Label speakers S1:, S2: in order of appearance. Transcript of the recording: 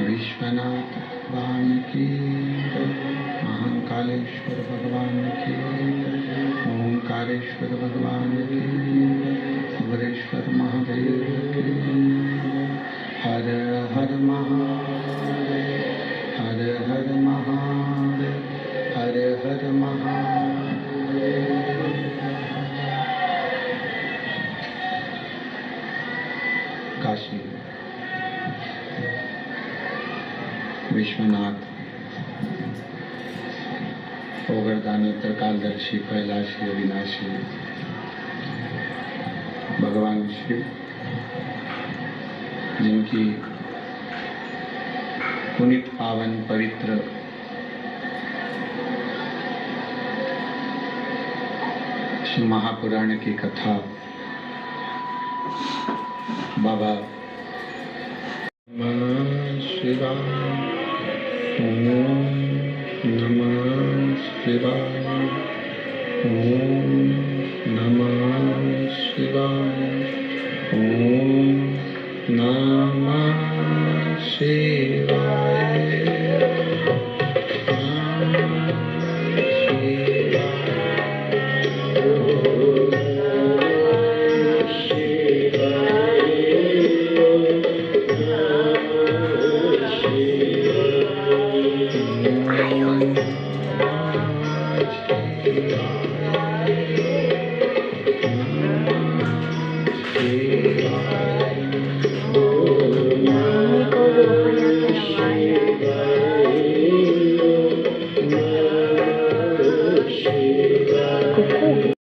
S1: विश्वनाथ भगवान की, महाकालेश्वर भगवान की, ओंकारेश्वर भगवान की, सुरेश्वर महादेव की। हर हर महादेव, हर हर महादेव, हर हर महादेव। काशी विश्वनाथ, ओगरदानी, त्रिकालदर्शी, कैलाशी, अविनाशी भगवान शिव, जिनकी पुनीत पावन पवित्र शिव महापुराण की कथा बाबा शिवाय, ओम नमः शिवाय, ओम नमः शिवाय, ओम नमः शिवाय।